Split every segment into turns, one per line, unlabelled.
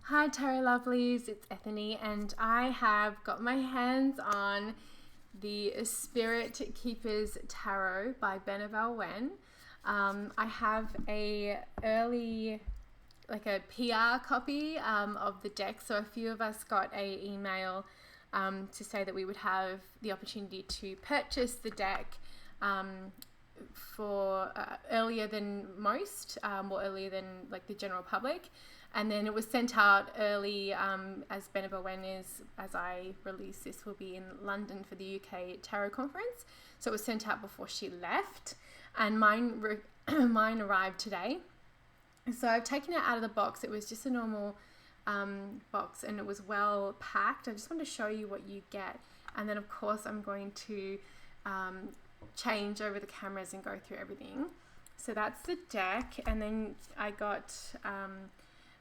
Hi Tarot Lovelies, it's Ethany and I have got my hands on the Spirit Keepers Tarot by Benabel Wen. I have a early, like a PR copy of the deck, so a few of us got a email to say that we would have the opportunity to purchase the deck for earlier than most, or earlier than like the general public. And then it was sent out early, as Benabel Wen is, as I release this, will be in London for the UK Tarot Conference. So it was sent out before she left, and mine arrived today. So I've taken it out of the box. It was just a normal box and it was well packed. I just want to show you what you get. And then of course I'm going to change over the cameras and go through everything. So that's the deck, and then I got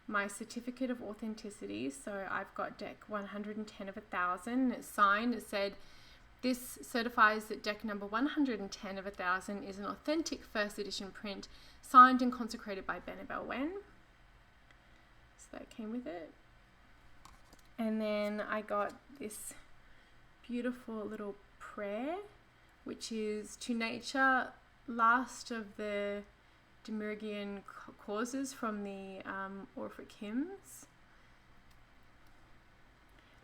my certificate of authenticity. So I've got deck 110 of 1,000. It's signed. It said, "This certifies that deck number 110 of 1,000 is an authentic first edition print, signed and consecrated by Benabel Wen." So that came with it. And then I got this beautiful little prayer, which is "To nature, last of the Demiurgian causes from the Orphic hymns."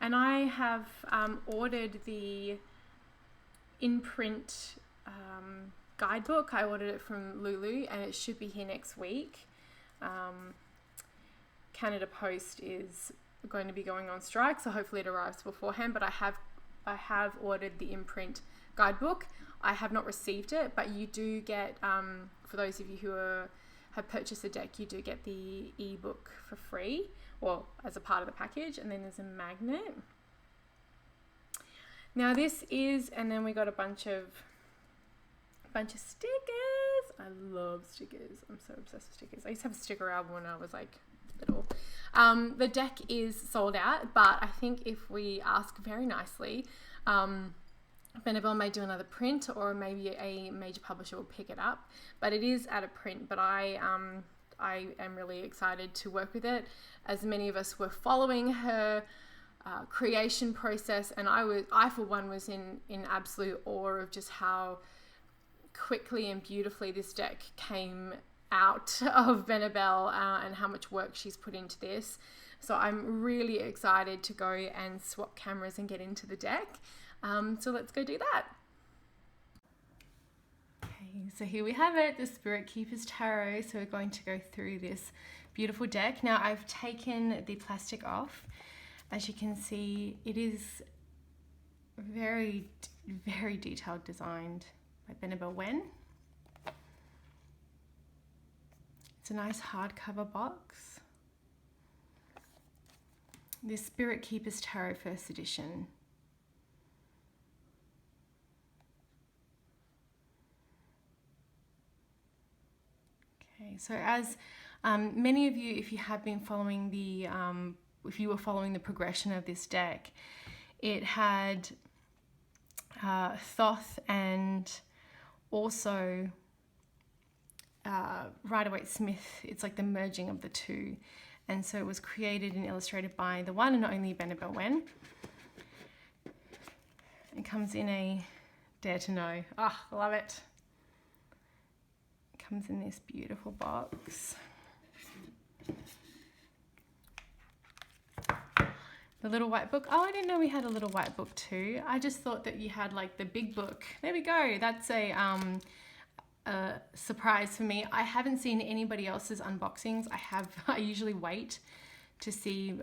And I have ordered the in-print guidebook. I ordered it from Lulu and it should be here next week. Canada Post is going to be going on strike, so hopefully it arrives beforehand, but I have ordered the in-print guidebook. I have not received it, but you do get, for those of you who have purchased the deck, you do get the ebook for free, or as a part of the package, and then there's a magnet. Now this is, and then we got a bunch of stickers. I love stickers. I'm so obsessed with stickers. I used to have a sticker album when I was like little. The deck is sold out, but I think if we ask very nicely, Benabel may do another print, or maybe a major publisher will pick it up, but it is at a print. But I am really excited to work with it, as many of us were following her creation process, and I for one was in absolute awe of just how quickly and beautifully this deck came out of Benabel, and how much work she's put into this. So I'm really excited to go and swap cameras and get into the deck. So let's go do that. Okay, so here we have it, the Spirit Keepers Tarot. So we're going to go through this beautiful deck. Now I've taken the plastic off. As you can see, it is very, very detailed designed by Benabel Wen. It's a nice hardcover box. The Spirit Keepers Tarot First Edition. Okay, so as many of you, if you have been following the, if you were following the progression of this deck, it had Thoth and also Rider-Waite-Smith. It's like the merging of the two. And so it was created and illustrated by the one and only Benabel Wen. It comes in a Dare to Know. Oh, I love it. It comes in this beautiful box. The little white book. Oh, I didn't know we had a little white book too. I just thought that you had like the big book. There we go. That's a surprise for me. I haven't seen anybody else's unboxings. I usually wait to see,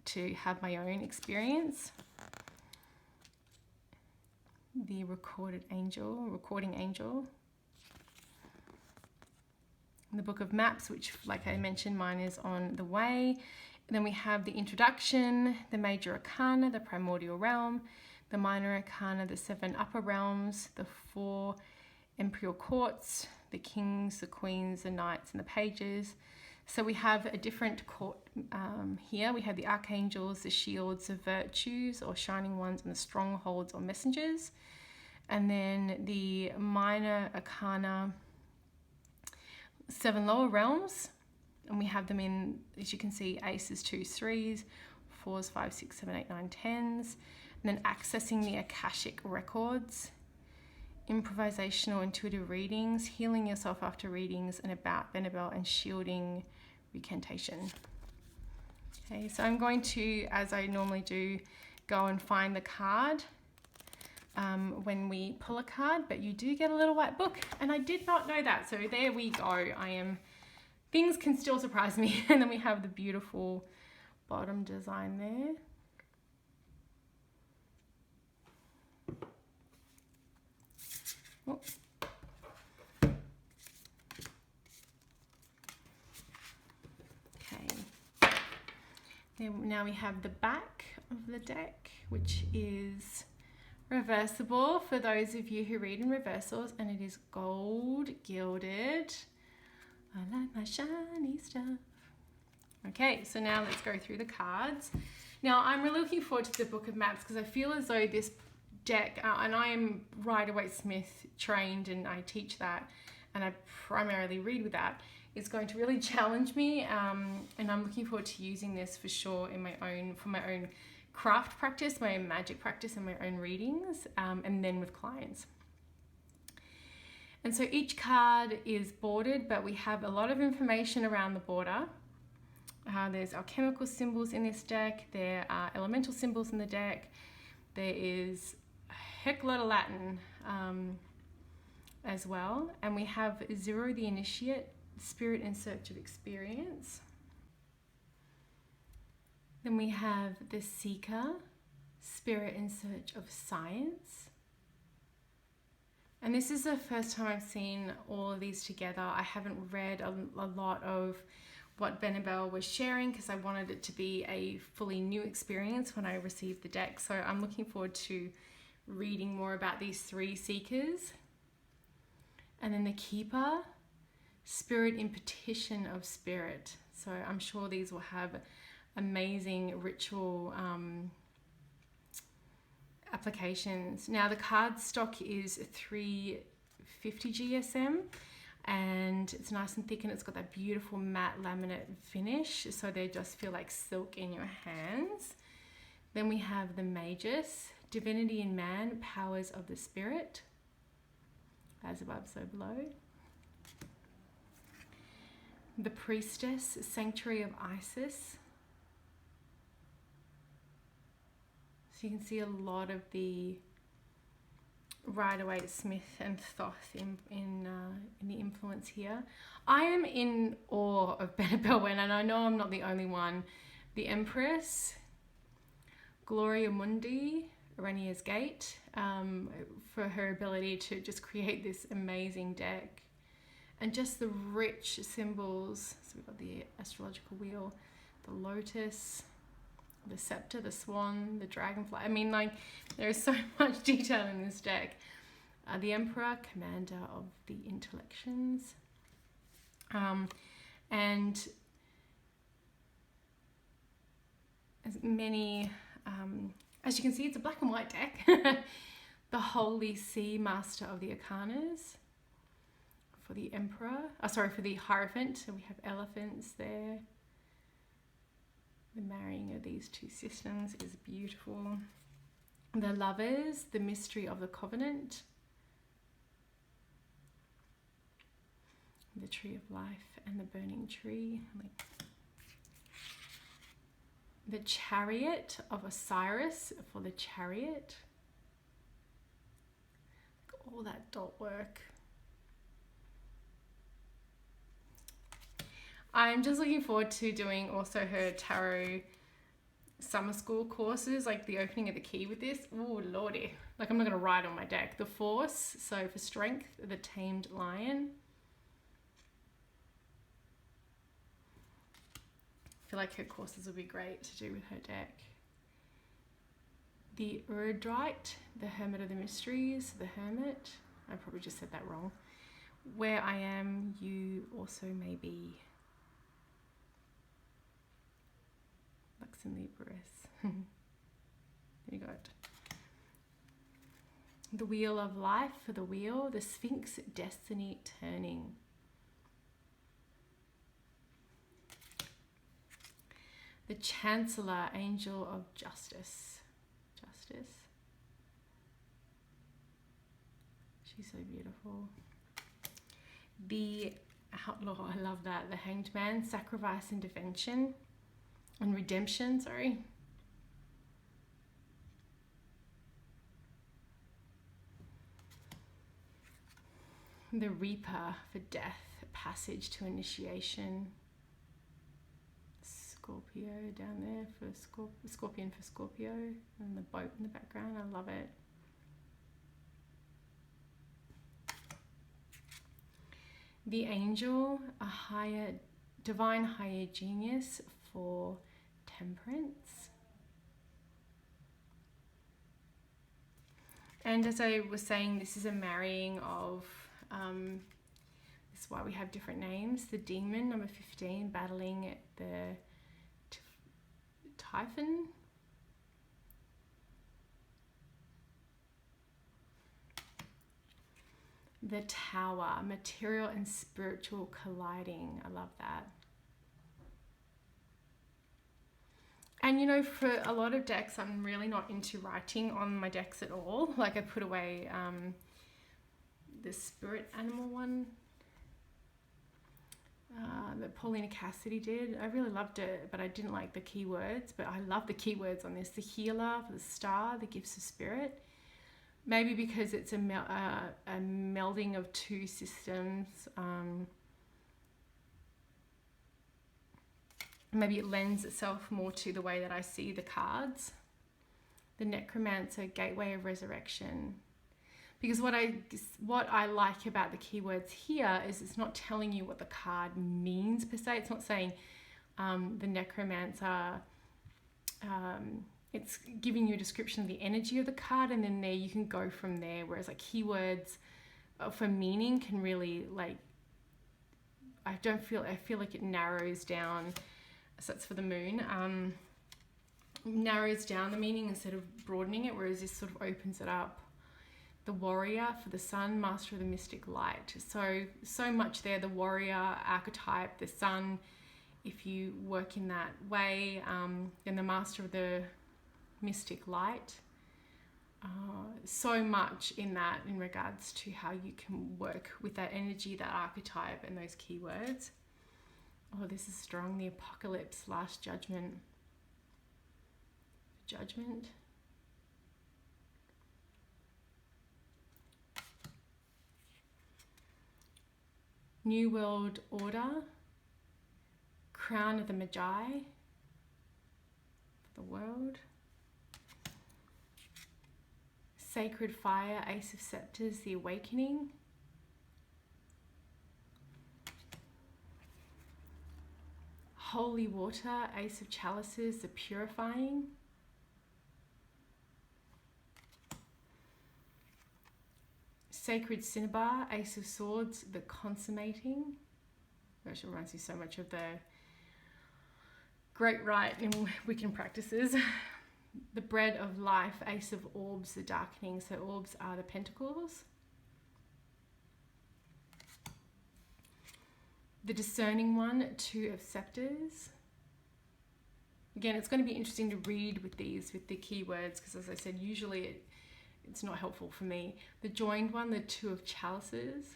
to have my own experience. The recording angel. The book of maps, which like I mentioned, mine is on the way. And then we have the introduction, the major arcana, the primordial realm, the minor arcana, the 7 upper realms, the 4 imperial courts, the kings, the queens, the knights, and the pages. So we have a different court here. We have the archangels, the shields, the virtues or shining ones, and the strongholds or messengers. And then the minor arcana, 7 lower realms, And we have them in, as you can see, aces, twos, threes, fours, five, six, seven, eight, nine, tens. And then accessing the Akashic records, improvisational intuitive readings, healing yourself after readings, and about Benebel and shielding recantation. Okay, so I'm going to, as I normally do, go and find the card when we pull a card, but you do get a little white book, and I did not know that. So there we go. Things can still surprise me. And then we have the beautiful bottom design there. Oh. Okay. Then now we have the back of the deck, which is reversible for those of you who read in reversals, and it is gold gilded. I like my shiny stuff. Okay, so now let's go through the cards. Now I'm really looking forward to the Book of Maps because I feel as though this deck, and I am Rider-Waite-Smith trained and I teach that, and I primarily read with that, is going to really challenge me, and I'm looking forward to using this for sure for my own craft practice, my own magic practice, and my own readings, and then with clients. And so each card is bordered, but we have a lot of information around the border. There's alchemical symbols in this deck. There are elemental symbols in the deck. There is a heck lot of Latin as well. And we have Zero the Initiate, Spirit in Search of Experience. Then we have the Seeker, Spirit in Search of Science. And this is the first time I've seen all of these together. I haven't read a lot of what Benebel was sharing because I wanted it to be a fully new experience when I received the deck. So I'm looking forward to reading more about these three seekers. And then the Keeper, Spirit in Petition of Spirit. So I'm sure these will have amazing ritual applications. Now the card stock is 350 GSM and it's nice and thick, and it's got that beautiful matte laminate finish, so they just feel like silk in your hands. Then we have the Magus, Divinity in Man, Powers of the Spirit, as above so below. The Priestess, Sanctuary of Isis. So you can see a lot of the Rider-Waite-Smith and Thoth in the influence here. I am in awe of Benebel, and I know I'm not the only one. The Empress, Gloria Mundi, Irenia's Gate, for her ability to just create this amazing deck. And just the rich symbols. So we've got the astrological wheel, the lotus, the scepter, the swan, the dragonfly. I mean, like, there is so much detail in this deck. The Emperor, commander of the intellections. And as many, as you can see, it's a black and white deck. The Holy Sea, Master of the Arcanas. For the Emperor, for the Hierophant, so we have elephants there. The marrying of these two systems is beautiful. The Lovers, the Mystery of the Covenant. The Tree of Life and the Burning Tree. The Chariot of Osiris for the Chariot. All that dot work. I'm just looking forward to doing also her tarot summer school courses, like the opening of the key with this. Oh lordy, like I'm not going to write on my deck. The Force, so for strength, the Tamed Lion. I feel like her courses would be great to do with her deck. The Erudite, the Hermit of the Mysteries, the Hermit. I probably just said that wrong. Where I am, you also may be. Lux and Libris. There you go. The Wheel of Life for the Wheel, the Sphinx, Destiny Turning. The Chancellor, Angel of Justice. Justice. She's so beautiful. The Outlaw, I love that. The Hanged Man, Sacrifice and Defension. And Redemption, sorry. The Reaper for Death, Passage to Initiation. Scorpio down there for Scorpion for Scorpio, and the boat in the background. I love it. The Angel, a divine higher genius for Temperance. And as I was saying, this is a marrying of, this is why we have different names. The Demon, number 15, battling the Typhon. The Tower, material and spiritual colliding. I love that. And you know, for a lot of decks, I'm really not into writing on my decks at all. Like I put away the spirit animal one that Paulina Cassidy did. I really loved it, but I didn't like the keywords. But I love the keywords on this. The Healer for the Star, the Gifts of Spirit. Maybe because it's a melding of two systems. Maybe it lends itself more to the way that I see the cards. The Necromancer, Gateway of Resurrection. Because what I like about the keywords here is it's not telling you what the card means per se. It's not saying the Necromancer... it's giving you a description of the energy of the card, and then there you can go from there. Whereas like keywords for meaning can really like, I feel like it narrows down. So that's for the Moon. Narrows down the meaning instead of broadening it, whereas this sort of opens it up. The Warrior for the Sun, Master of the Mystic Light. So much there. The Warrior archetype, the Sun. If you work in that way, then the Master of the Mystic Light. So much in that in regards to how you can work with that energy, that archetype, and those keywords. Oh, this is strong. The Apocalypse, Last Judgment. Judgment. New World Order. Crown of the Magi. For the world. Sacred Fire, Ace of Scepters, the Awakening. Holy Water, Ace of Chalices, the Purifying. Sacred Cinnabar, Ace of Swords, the Consummating. Which reminds me so much of the Great Rite in Wiccan practices. The Bread of Life, Ace of Orbs, the Darkening. So orbs are the pentacles. The Discerning One, Two of Scepters. Again, it's going to be interesting to read with these, with the keywords, because as I said, usually it's not helpful for me. The Joined One, the Two of Chalices.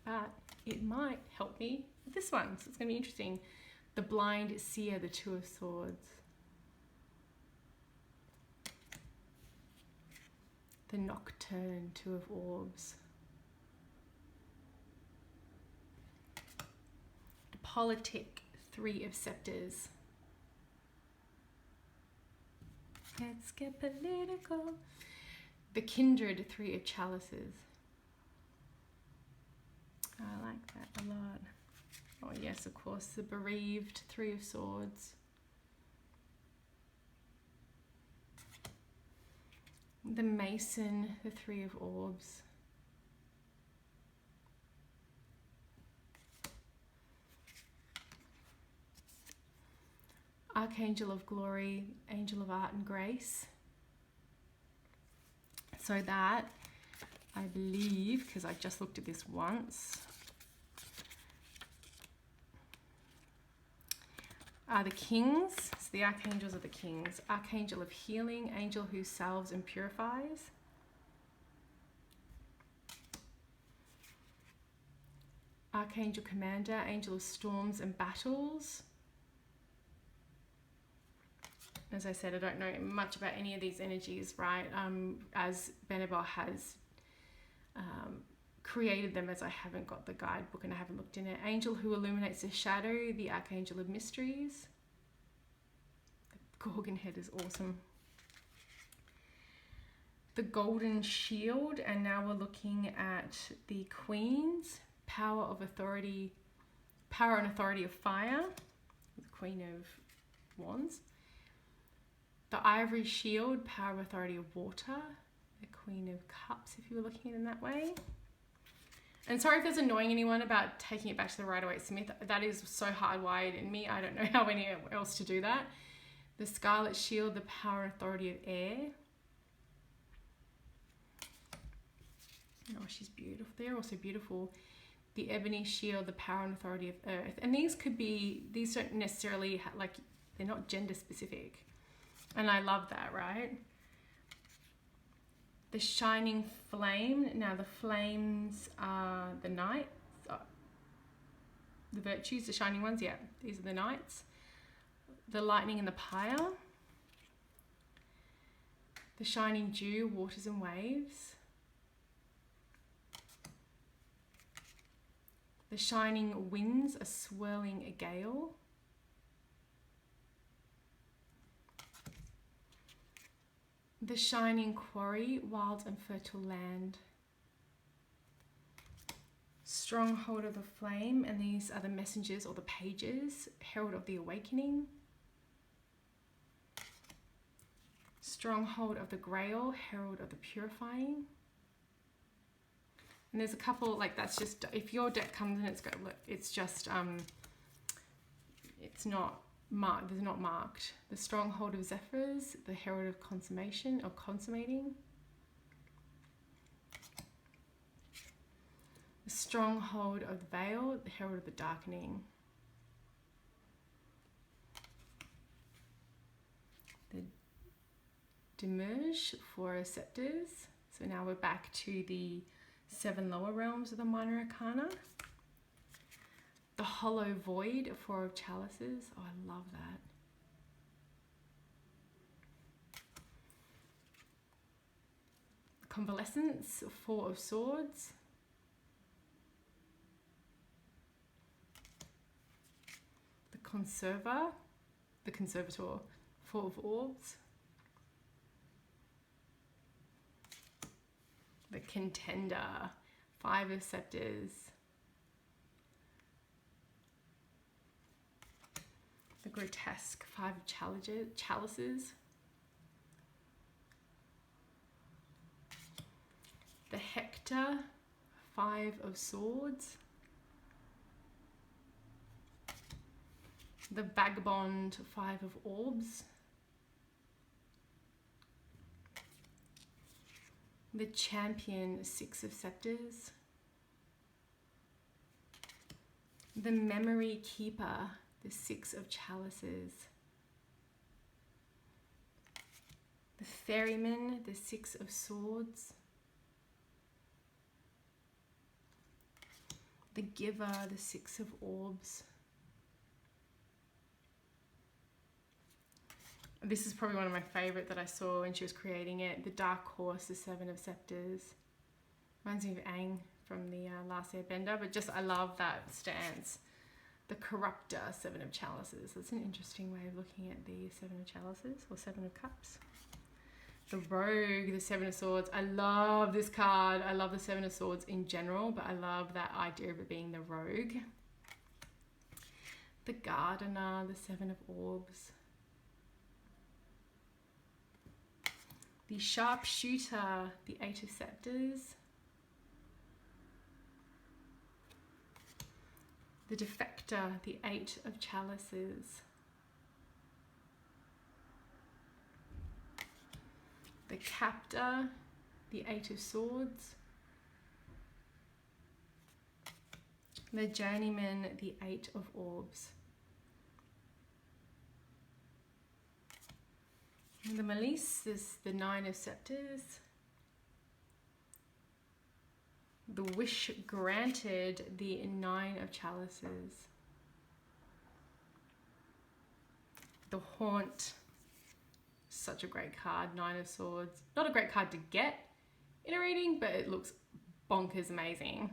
But it might help me with this one, so it's going to be interesting. The Blind Seer, the Two of Swords. The Nocturne, Two of Orbs. The Politic, Three of Scepters. Let's get political. The Kindred, Three of Chalices. I like that a lot. Oh yes, of course, the Bereaved, Three of Swords. The Mason, the Three of Orbs. Archangel of Glory, Angel of Art and Grace. So that, I believe, because I just looked at this once, are the kings. So the archangels are the kings. Archangel of healing, angel who salves and purifies. Archangel commander, angel of storms and battles. As I said, I don't know much about any of these energies, right? As Benabel has created them, as I haven't got the guidebook and I haven't looked in it. Angel who illuminates the shadow, the archangel of mysteries. The Gorgon head is awesome. The golden shield, and now we're looking at the queens. Power of authority, power and authority of fire, the Queen of Wands. The ivory shield, power of authority of water, the Queen of Cups, if you were looking at it in that way. And sorry if that's annoying anyone about taking it back to the Rider-Waite-Smith. That is so hardwired in me. I don't know how anyone else to do that. The scarlet shield, the power and authority of air. Oh, she's beautiful. They're also beautiful. The ebony shield, the power and authority of earth. And these don't necessarily, they're not gender specific. And I love that, right? The shining flame. Now the flames are the knights. The virtues, the shining ones, yeah. These are the knights. The lightning and the pyre. The shining dew, waters and waves. The shining winds are swirling a gale. The shining quarry, wild and fertile land. Stronghold of the flame, and these are the messengers or the pages. Herald of the awakening. Stronghold of the grail, herald of the purifying. And there's a couple, that's just, if your deck comes in, it's just, it's not marked, there's not marked. The stronghold of zephyrs, the herald of consummation, or consummating. The stronghold of the veil, the herald of the darkening. The Demerge for scepters. So now we're back to the 7 lower realms of the minor arcana. The hollow void, 4 of chalices. Oh, I love that. Convalescence, 4 of swords. The conservator, 4 of orbs. The contender, 5 of scepters. The grotesque, 5 of chalices. The Hector, 5 of swords. The vagabond, 5 of orbs. The champion, 6 of scepters. The memory keeper, the 6 of chalices. The ferryman, the 6 of swords. The giver, the 6 of orbs. This is probably one of my favorite that I saw when she was creating it. The dark horse, the 7 of scepters. Reminds me of Aang from the Last Airbender, but just I love that stance. The corruptor, 7 of chalices. That's an interesting way of looking at the 7 of chalices, or 7 of cups. The rogue, the 7 of swords. I love this card. I love the 7 of swords in general, but I love that idea of it being the rogue. The gardener, the 7 of orbs. The sharpshooter, the 8 of scepters. The defector, the 8 of chalices. The captor, the 8 of swords. The journeyman, the 8 of orbs. And the Malise is the 9 of Scepters. The Wish Granted, the 9 of Chalices. The Haunt, such a great card, 9 of Swords. Not a great card to get in a reading, but it looks bonkers amazing.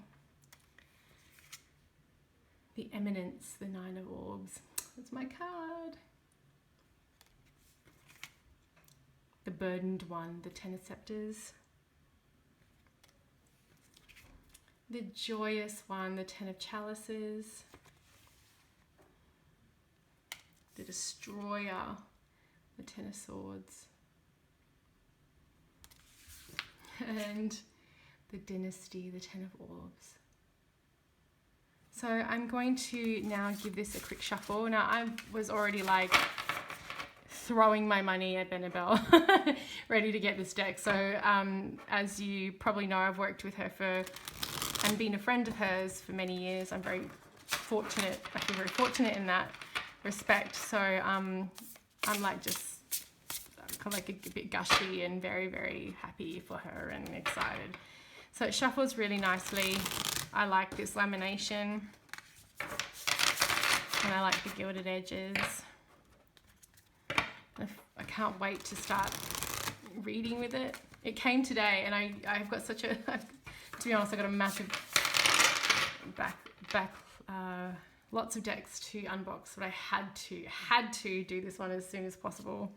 The Eminence, the 9 of Orbs. That's my card. The Burdened One, the 10 of Scepters. The Joyous One, the 10 of Chalices. The Destroyer, the 10 of Swords. And the Dynasty, the 10 of Orbs. So I'm going to now give this a quick shuffle. Now I was already like throwing my money at Benabel, ready to get this deck. So as you probably know, I've worked with her and been a friend of hers for many years. I'm very fortunate. I feel very fortunate in that respect. So I'm like just kind of like a bit gushy and very, very happy for her and excited. So it shuffles really nicely. I like this lamination and I like the gilded edges. I can't wait to start reading with it. It came today and I've got such a, to be honest, I've got a massive lots of decks to unbox, but I had to do this one as soon as possible.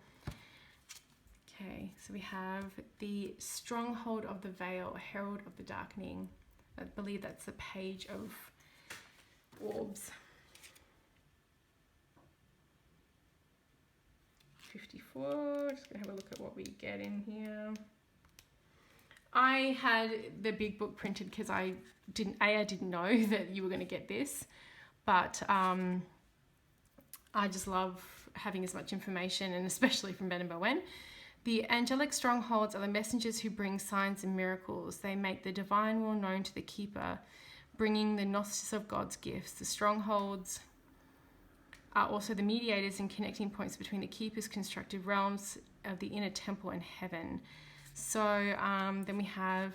Okay, so we have the Stronghold of the Veil, Herald of the Darkening. I believe that's the Page of Orbs. 54, just gonna have a look at what we get in here. I had the big book printed because I didn't know that you were gonna get this, but I just love having as much information, and especially from Ben and Bowen. The angelic strongholds are the messengers who bring signs and miracles. They make the divine will known to the keeper, bringing the gnosis of God's gifts. The strongholds are also the mediators and connecting points between the keeper's constructed realms of the inner temple and heaven. So then we have,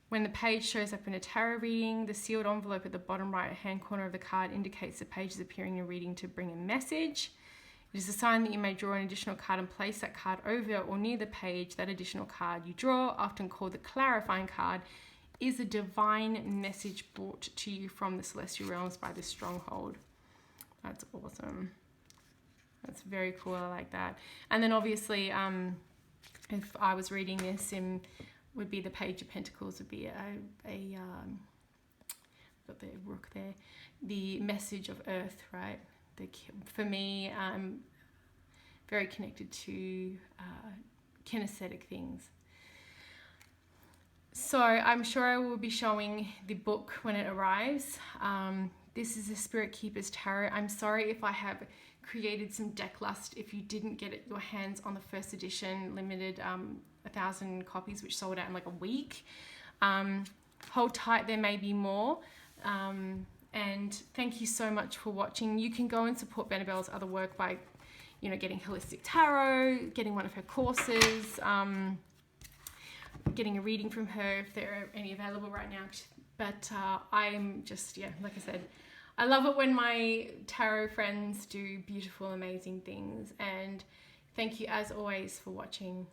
when the page shows up in a tarot reading, the sealed envelope at the bottom right hand corner of the card indicates the page is appearing in a reading to bring a message. It is a sign that you may draw an additional card and place that card over or near the page. That additional card you draw, often called the clarifying card, is a divine message brought to you from the celestial realms by the stronghold. That's awesome. That's very cool. I like that. And then obviously, if I was reading this, would be the Page of Pentacles, would be got the rook there, the message of Earth, right? For me, I'm very connected to kinesthetic things. So I'm sure I will be showing the book when it arrives. This is the Spirit Keeper's Tarot. I'm sorry if I have created some deck lust if you didn't get your hands on the first edition, limited 1,000 copies, which sold out in like a week. Hold tight, there may be more. And thank you so much for watching. You can go and support Benabel's other work by, getting Holistic Tarot, getting one of her courses, getting a reading from her if there are any available right now. But I'm just, like I said, I love it when my tarot friends do beautiful, amazing things. And thank you as always for watching.